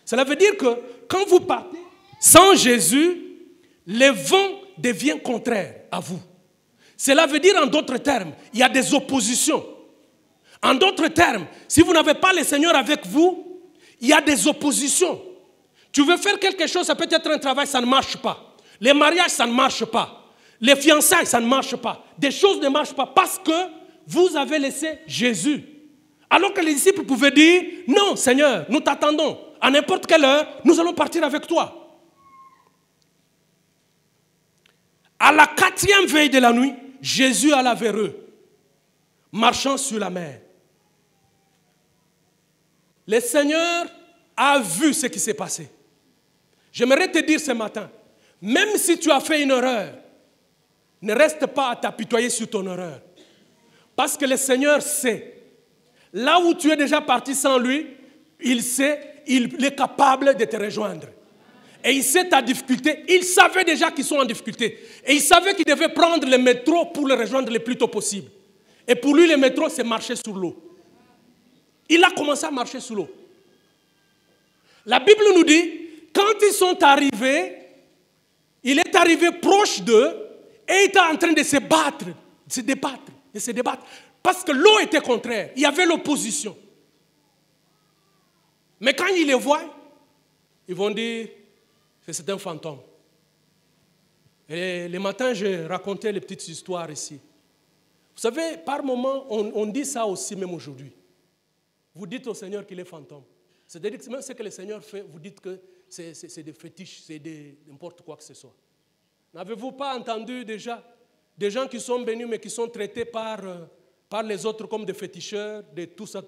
Speaker 2: Cela veut dire que quand vous partez sans Jésus, le vent devient contraire à vous. Cela veut dire en d'autres termes, il y a des oppositions. En d'autres termes, si vous n'avez pas le Seigneur avec vous, il y a des oppositions. Tu veux faire quelque chose, ça peut être un travail, ça ne marche pas. Les mariages, ça ne marche pas. Les fiançailles, ça ne marche pas. Des choses ne marchent pas parce que vous avez laissé Jésus. Alors que les disciples pouvaient dire, non Seigneur, nous t'attendons. À n'importe quelle heure, nous allons partir avec toi. À la 4e veille de la nuit, Jésus alla vers eux, marchant sur la mer. Le Seigneur a vu ce qui s'est passé. J'aimerais te dire ce matin, même si tu as fait une erreur, ne reste pas à t'apitoyer sur ton erreur. Parce que le Seigneur sait. Là où tu es déjà parti sans lui, il sait, il est capable de te rejoindre. Et il sait ta difficulté. Il savait déjà qu'ils sont en difficulté. Et il savait qu'il devait prendre le métro pour le rejoindre le plus tôt possible. Et pour lui, le métro, c'est marcher sur l'eau. Il a commencé à marcher sur l'eau. La Bible nous dit, quand ils sont arrivés, il est arrivé proche d'eux et il était en train de se battre, de se débattre. Parce que l'eau était contraire. Il y avait l'opposition. Mais quand ils les voient, ils vont dire que c'est un fantôme. Et le matin, je racontais les petites histoires ici. Vous savez, par moments, on dit ça aussi même aujourd'hui. Vous dites au Seigneur qu'il est fantôme. C'est-à-dire que même ce que le Seigneur fait, vous dites que c'est des fétiches, c'est n'importe quoi que ce soit. N'avez-vous pas entendu déjà des gens qui sont bénis mais qui sont traités par les autres comme des féticheurs, de tout ça.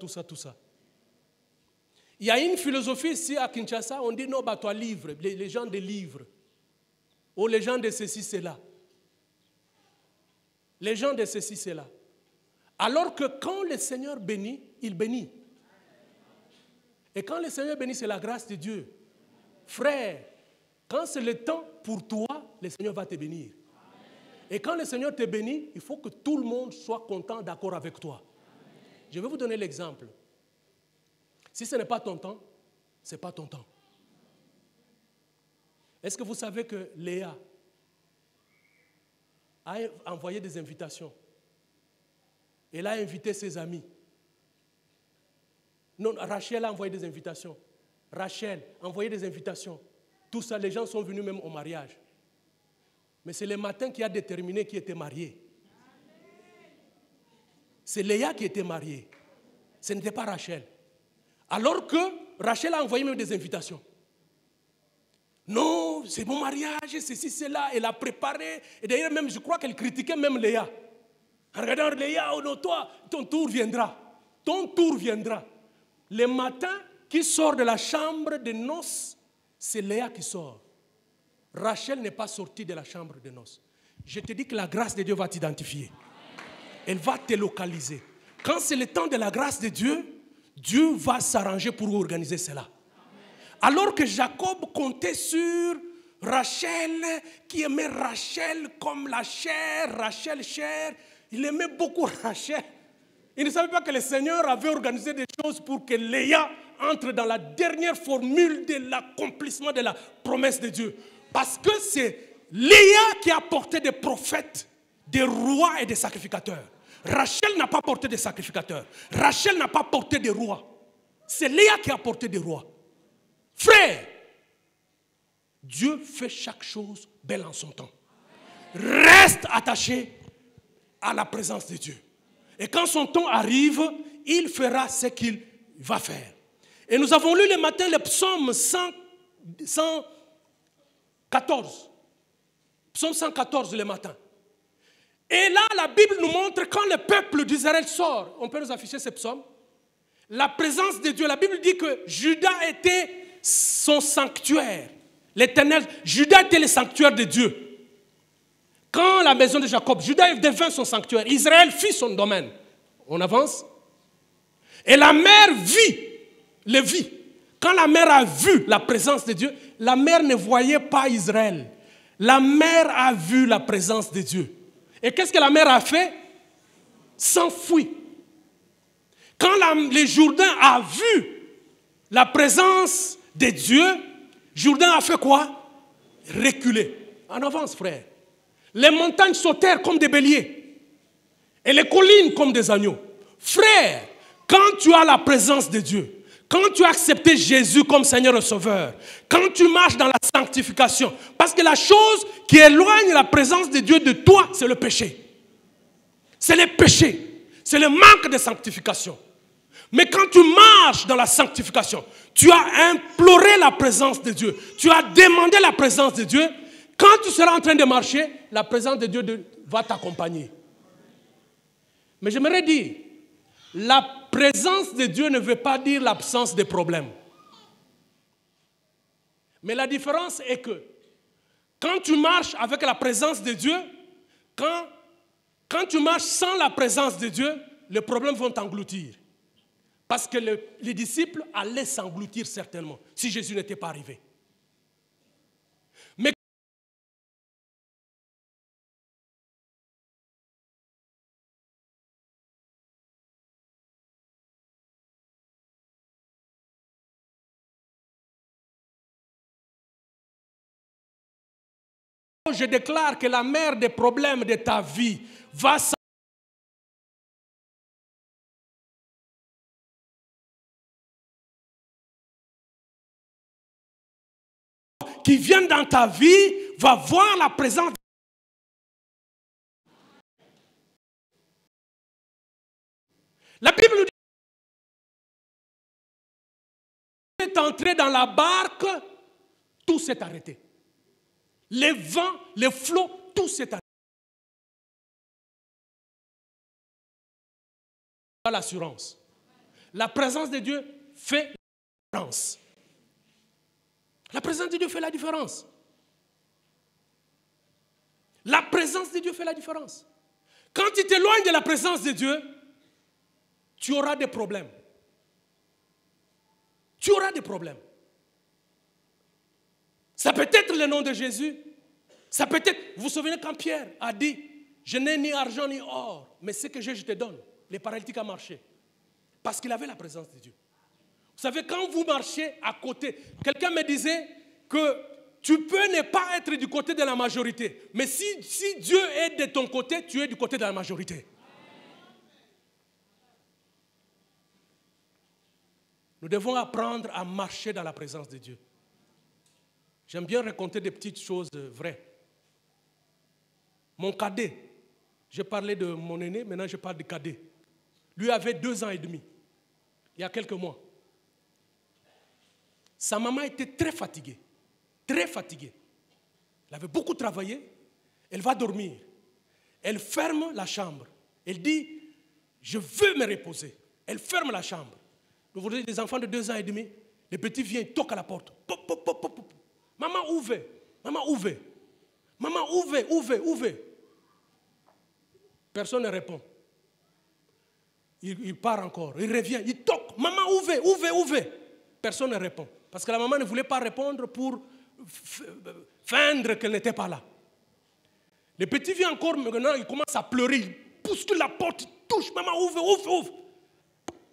Speaker 2: Il y a une philosophie ici à Kinshasa, on dit non, bah toi livre, les gens des livres, ou les gens de ceci, cela. Les gens de ceci, cela. Alors que quand le Seigneur bénit, il bénit. Et quand le Seigneur bénit, c'est la grâce de Dieu. Frère, quand c'est le temps pour toi, le Seigneur va te bénir. Et quand le Seigneur te bénit, il faut que tout le monde soit content, d'accord avec toi. Je vais vous donner l'exemple. Si ce n'est pas ton temps, ce n'est pas ton temps. Est-ce que vous savez que Léa a envoyé des invitations? Elle a invité ses amis. Non, Rachel a envoyé des invitations. Rachel a envoyé des invitations. Tout ça, les gens sont venus même au mariage. Mais c'est le matin qui a déterminé qui était marié. C'est Léa qui était mariée. Ce n'était pas Rachel. Alors que Rachel a envoyé même des invitations. Non, c'est mon mariage, ceci, cela. Elle a préparé. Et d'ailleurs, même, je crois qu'elle critiquait même Léa. En regardant Léa, oh non, toi, ton tour viendra. Ton tour viendra. Le matin qui sort de la chambre de noces, c'est Léa qui sort. Rachel n'est pas sortie de la chambre de noces. Je te dis que la grâce de Dieu va t'identifier. Elle va te localiser. Quand c'est le temps de la grâce de Dieu, Dieu va s'arranger pour organiser cela. Alors que Jacob comptait sur Rachel, qui aimait Rachel comme la chair, Rachel chair, il aimait beaucoup Rachel. Il ne savait pas que le Seigneur avait organisé des choses pour que Léa entre dans la dernière formule de l'accomplissement de la promesse de Dieu. Parce que c'est Léa qui a porté des prophètes, des rois et des sacrificateurs. Rachel n'a pas porté des sacrificateurs. Rachel n'a pas porté des rois. C'est Léa qui a porté des rois. Frère, Dieu fait chaque chose belle en son temps. Reste attaché à la présence de Dieu. Et quand son temps arrive, il fera ce qu'il va faire. Et nous avons lu le matin le psaume 114. Psaume 114 le matin. Et là, la Bible nous montre quand le peuple d'Israël sort. On peut nous afficher ce psaume. La présence de Dieu. La Bible dit que Judas était son sanctuaire. L'Éternel, Judas était le sanctuaire de Dieu. Quand la maison de Jacob, Juda devint son sanctuaire, Israël fit son domaine. On avance. Et la mère vit. Quand la mère a vu la présence de Dieu, la mère ne voyait pas Israël. La mère a vu la présence de Dieu. Et qu'est-ce que la mère a fait? S'enfuit. Quand le Jourdain a vu la présence de Dieu, Jourdain a fait quoi? Reculer. En avance, frère. Les montagnes sautèrent comme des béliers. Et les collines comme des agneaux. Frère, quand tu as la présence de Dieu, quand tu as accepté Jésus comme Seigneur et Sauveur, quand tu marches dans la sanctification, parce que la chose qui éloigne la présence de Dieu de toi, c'est le péché. C'est le péché. C'est le manque de sanctification. Mais quand tu marches dans la sanctification, tu as imploré la présence de Dieu. Tu as demandé la présence de Dieu. Quand tu seras en train de marcher, la présence de Dieu va t'accompagner. Mais j'aimerais dire, la présence de Dieu ne veut pas dire l'absence de problèmes. Mais la différence est que quand tu marches avec la présence de Dieu, quand tu marches sans la présence de Dieu, les problèmes vont t'engloutir. Parce que les disciples allaient s'engloutir certainement si Jésus n'était pas arrivé. Mais je déclare que la mer des problèmes de ta vie va qui viennent dans ta vie va voir la présence. La Bible dit est entré dans la barque, tout s'est arrêté. Les vents, les flots, tout s'est arrêté. L'assurance. La présence de Dieu fait la différence. La présence de Dieu fait la différence. La présence de Dieu fait la différence. Quand tu t'éloignes de la présence de Dieu, tu auras des problèmes. Tu auras des problèmes. Ça peut être le nom de Jésus. Ça peut être, vous vous souvenez quand Pierre a dit, je n'ai ni argent ni or, mais ce que j'ai, je te donne. Les paralytiques ont marché. Parce qu'il avait la présence de Dieu. Vous savez, quand vous marchez à côté, quelqu'un me disait que tu peux ne pas être du côté de la majorité. Mais si Dieu est de ton côté, tu es du côté de la majorité. Nous devons apprendre à marcher dans la présence de Dieu. J'aime bien raconter des petites choses vraies. Mon cadet, j'ai parlé de mon aîné, maintenant je parle du cadet. Lui avait 2 ans et demi, il y a quelques mois. Sa maman était très fatiguée, très fatiguée. Elle avait beaucoup travaillé, elle va dormir. Elle ferme la chambre. Elle dit, je veux me reposer. Elle ferme la chambre. Vous voyez des enfants de 2 ans et demi, le petit vient, il toque à la porte. Pop, pop, pop, pop. Maman, ouvrez. Maman, ouvrez. Maman, ouvrez, ouvrez, ouvrez. Personne ne répond. Il part encore, il revient, il toque. Maman, ouvrez, ouvrez, ouvrez. Personne ne répond. Parce que la maman ne voulait pas répondre pour feindre qu'elle n'était pas là. Le petit vient encore, maintenant, il commence à pleurer. Il pousse la porte, il touche. Maman, ouvre, ouvre, ouvre.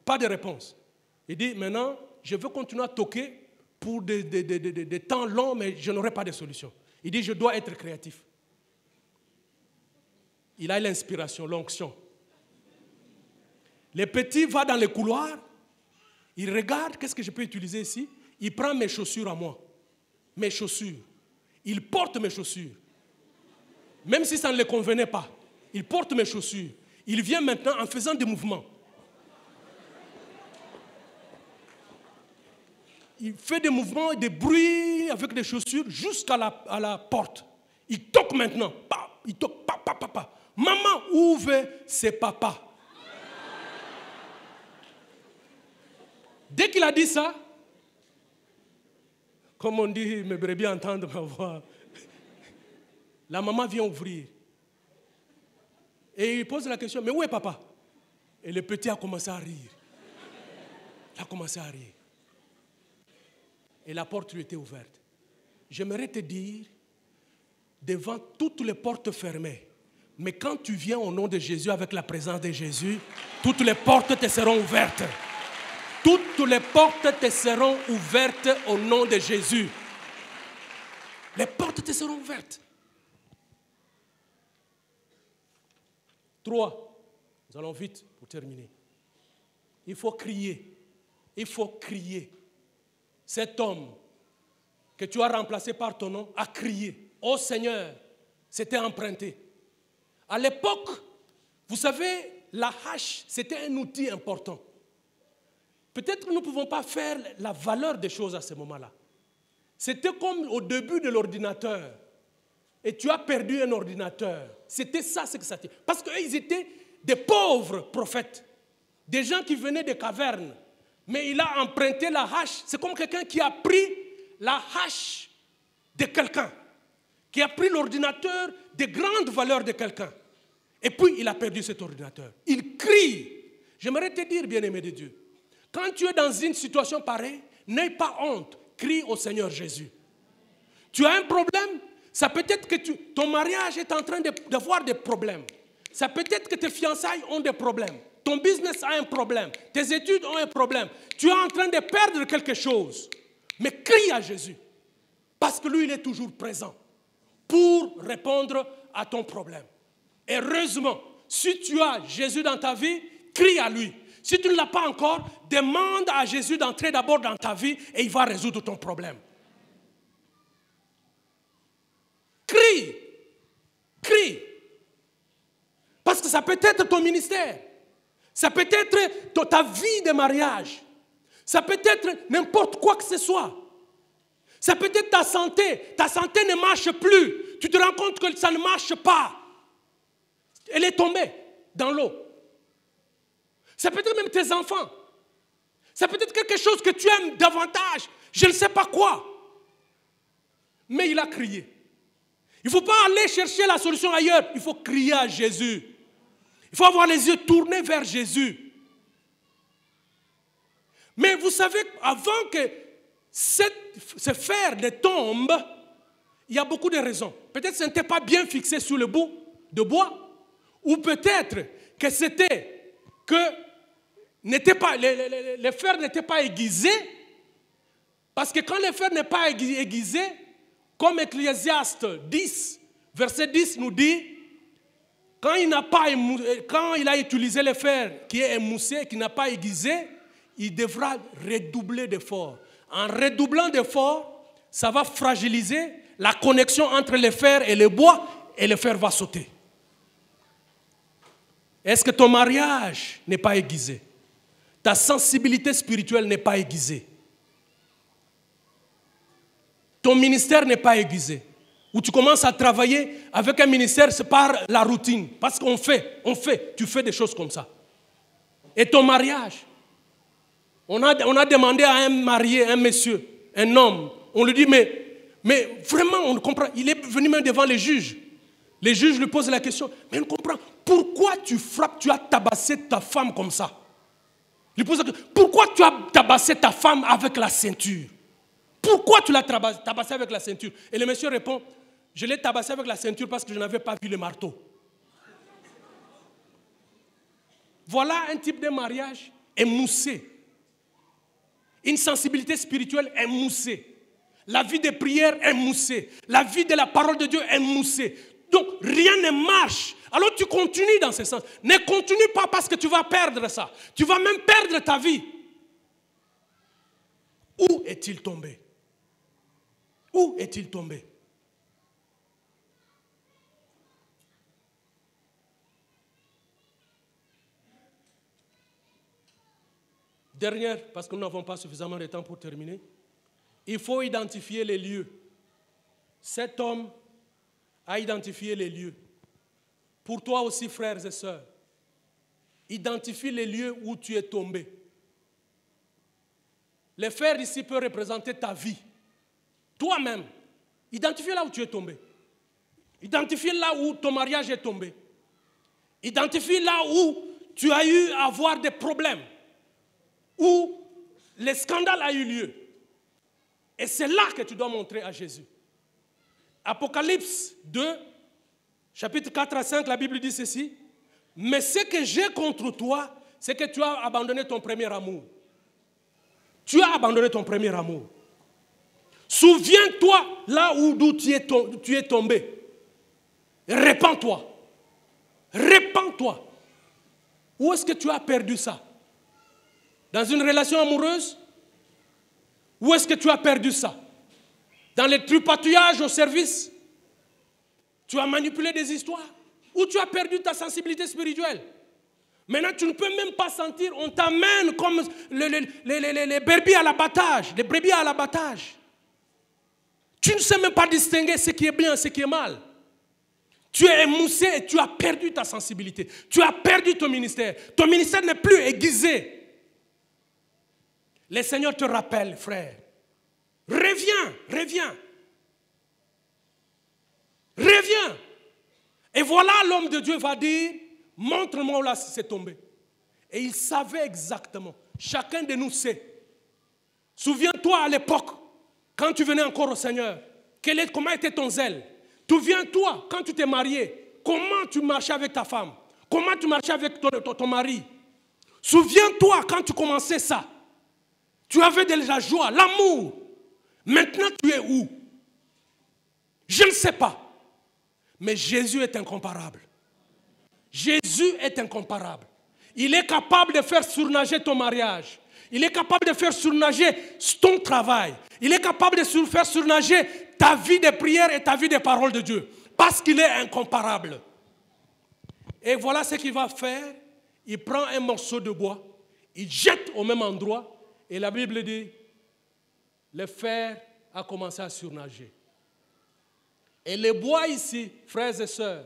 Speaker 2: Pas de réponse. Il dit, maintenant, je veux continuer à toquer pour des temps longs, mais je n'aurai pas de solution. Il dit, je dois être créatif. Il a l'inspiration, l'onction. Le petit va dans les couloirs, il regarde, qu'est-ce que je peux utiliser ici? Il prend mes chaussures à moi. Mes chaussures. Il porte mes chaussures. Même si ça ne le convenait pas. Il porte mes chaussures. Il vient maintenant en faisant des mouvements. Il fait des mouvements et des bruits avec des chaussures jusqu'à la porte. Il toque maintenant. Il toque. Papa. Maman, ouvre, c'est papa. Dès qu'il a dit ça, comme on dit, mes brebis entendent ma voix, la maman vient ouvrir. Et il pose la question, mais où est papa? Et le petit a commencé à rire. Il a commencé à rire. Et la porte lui était ouverte. J'aimerais te dire, devant toutes les portes fermées, mais quand tu viens au nom de Jésus, avec la présence de Jésus, toutes les portes te seront ouvertes. Toutes les portes te seront ouvertes au nom de Jésus. Les portes te seront ouvertes. 3. Nous allons vite pour terminer. Il faut crier. Il faut crier. Cet homme que tu as remplacé par ton nom a crié. Oh Seigneur, c'était emprunté. À l'époque, vous savez, la hache, c'était un outil important. Peut-être que nous ne pouvons pas faire la valeur des choses à ce moment-là. C'était comme au début de l'ordinateur. Et tu as perdu un ordinateur. C'était ça, ce que ça dit. Parce qu'ils étaient des pauvres prophètes. Des gens qui venaient des cavernes. Mais il a emprunté la hache. C'est comme quelqu'un qui a pris la hache de quelqu'un. Qui a pris l'ordinateur de grande valeur de quelqu'un. Et puis, il a perdu cet ordinateur. Il crie. J'aimerais te dire, bien-aimé de Dieu, quand tu es dans une situation pareille, n'aie pas honte. Crie au Seigneur Jésus. Tu as un problème? Ça peut être que ton mariage est en train d'avoir des problèmes. Ça peut être que tes fiançailles ont des problèmes. Ton business a un problème. Tes études ont un problème. Tu es en train de perdre quelque chose. Mais crie à Jésus. Parce que lui, il est toujours présent pour répondre à ton problème. Heureusement, si tu as Jésus dans ta vie, crie à lui. Si tu ne l'as pas encore, demande à Jésus d'entrer d'abord dans ta vie et il va résoudre ton problème. Crie. Crie. Parce que ça peut être ton ministère. Ça peut être ta vie de mariage. Ça peut être n'importe quoi que ce soit. Ça peut être ta santé. Ta santé ne marche plus. Tu te rends compte que ça ne marche pas. Elle est tombée dans l'eau. Ça peut être même tes enfants. Ça peut être quelque chose que tu aimes davantage. Je ne sais pas quoi. Mais il a crié. Il ne faut pas aller chercher la solution ailleurs. Il faut crier à Jésus. Il faut avoir les yeux tournés vers Jésus. Mais vous savez, avant que ce fer ne tombe, il y a beaucoup de raisons. Peut-être que ce n'était pas bien fixé sur le bout de bois. Ou peut-être que c'était que le fer n'était pas aiguisé. Parce que quand le fer n'est pas aiguisé, comme Ecclésiaste 10, verset 10 nous dit, quand il a utilisé le fer qui est émoussé, qui n'a pas aiguisé, il devra redoubler d'efforts. En redoublant d'efforts, ça va fragiliser la connexion entre le fer et le bois et le fer va sauter. Est-ce que ton mariage n'est pas aiguisé? Ta sensibilité spirituelle n'est pas aiguisée. Ton ministère n'est pas aiguisé. Ou tu commences à travailler avec un ministère, c'est par la routine. Parce qu'on fait, tu fais des choses comme ça. Et ton mariage, on a demandé à un marié, un monsieur, un homme, on lui dit, mais vraiment, on comprend. Il est venu même devant les juges. Les juges lui posent la question, mais on comprend, pourquoi tu frappes, tu as tabassé ta femme comme ça? Il lui pose la question, pourquoi tu as tabassé ta femme avec la ceinture? Pourquoi tu l'as tabassé avec la ceinture? Et le monsieur répond, je l'ai tabassé avec la ceinture parce que je n'avais pas vu le marteau. Voilà un type de mariage émoussé. Une sensibilité spirituelle émoussée. La vie de prière émoussée. La vie de la parole de Dieu émoussée. Donc rien ne marche. Alors tu continues dans ce sens. Ne continue pas parce que tu vas perdre ça. Tu vas même perdre ta vie. Où est-il tombé? Où est-il tombé? Dernière, parce que nous n'avons pas suffisamment de temps pour terminer. Il faut identifier les lieux. Cet homme a identifié les lieux. Pour toi aussi, frères et sœurs, identifie les lieux où tu es tombé. Le fer ici peut représenter ta vie. Toi-même, identifie là où tu es tombé. Identifie là où ton mariage est tombé. Identifie là où tu as eu à avoir des problèmes, où le scandale a eu lieu. Et c'est là que tu dois montrer à Jésus. Apocalypse 2, chapitre 4 à 5, la Bible dit ceci. Mais ce que j'ai contre toi, c'est que tu as abandonné ton premier amour. Tu as abandonné ton premier amour. Souviens-toi là où tu es tombé. Répands-toi. Répands-toi. Où est-ce que tu as perdu ça? Dans une relation amoureuse? Où est-ce que tu as perdu ça? Dans les tripatouillages au service? Tu as manipulé des histoires? Ou tu as perdu ta sensibilité spirituelle? Maintenant, tu ne peux même pas sentir, on t'amène comme les brebis à l'abattage. Les brebis à l'abattage. Tu ne sais même pas distinguer ce qui est bien, ce qui est mal. Tu es émoussé et tu as perdu ta sensibilité. Tu as perdu ton ministère. Ton ministère n'est plus aiguisé. Le Seigneur te rappelle, frère. Reviens, reviens. Reviens. Et voilà, l'homme de Dieu va dire, montre-moi où là c'est tombé. Et il savait exactement. Chacun de nous sait. Souviens-toi à l'époque, quand tu venais encore au Seigneur, comment était ton zèle? Souviens-toi, quand tu t'es marié, comment tu marchais avec ta femme? Comment tu marchais avec ton mari? Souviens-toi, quand tu commençais ça, tu avais de la joie, l'amour. Maintenant, tu es où? Je ne sais pas. Mais Jésus est incomparable. Jésus est incomparable. Il est capable de faire surnager ton mariage. Il est capable de faire surnager ton travail. Il est capable de faire surnager ta vie de prière et ta vie de parole de Dieu. Parce qu'il est incomparable. Et voilà ce qu'il va faire. Il prend un morceau de bois. Il jette au même endroit. Et la Bible dit, le fer a commencé à surnager. Et le bois ici, frères et sœurs,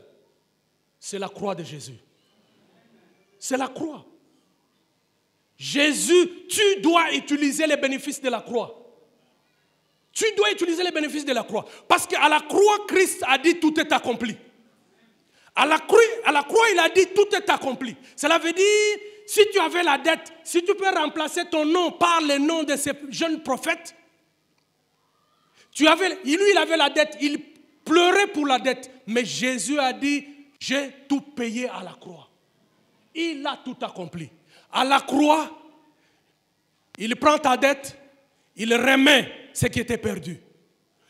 Speaker 2: c'est la croix de Jésus. C'est la croix. Jésus, tu dois utiliser les bénéfices de la croix. Tu dois utiliser les bénéfices de la croix. Parce qu'à la croix, Christ a dit tout est accompli. À la croix, il a dit tout est accompli. Cela veut dire, si tu avais la dette, si tu peux remplacer ton nom par le nom de ces jeunes prophètes, lui, il avait la dette, il pleurait pour la dette. Mais Jésus a dit, j'ai tout payé à la croix. Il a tout accompli. À la croix, il prend ta dette, il remet ce qui était perdu.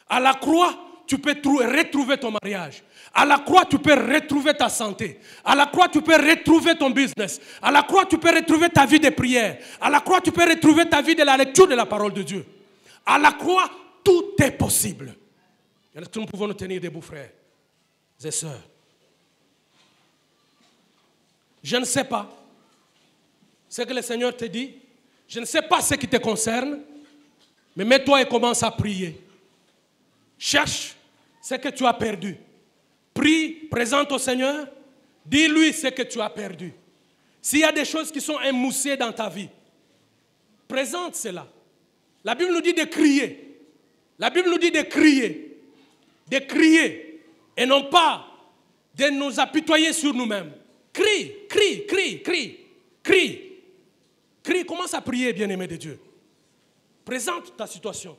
Speaker 2: À la croix, tu peux retrouver ton mariage. À la croix, tu peux retrouver ta santé. À la croix, tu peux retrouver ton business. À la croix, tu peux retrouver ta vie de prière. À la croix, tu peux retrouver ta vie de la lecture de la parole de Dieu. À la croix, tout est possible. Est-ce que nous pouvons nous tenir debout, frères et sœurs? Je ne sais pas ce que le Seigneur te dit. Je ne sais pas ce qui te concerne. Mais mets-toi et commence à prier. Cherche ce que tu as perdu. Prie, présente au Seigneur. Dis-lui ce que tu as perdu. S'il y a des choses qui sont émoussées dans ta vie, présente cela. La Bible nous dit de crier. La Bible nous dit de crier. De crier. Et non pas de nous apitoyer sur nous-mêmes. Crie, crie, crie, crie, crie. Crie, commence à prier, bien-aimé de Dieu. Présente ta situation.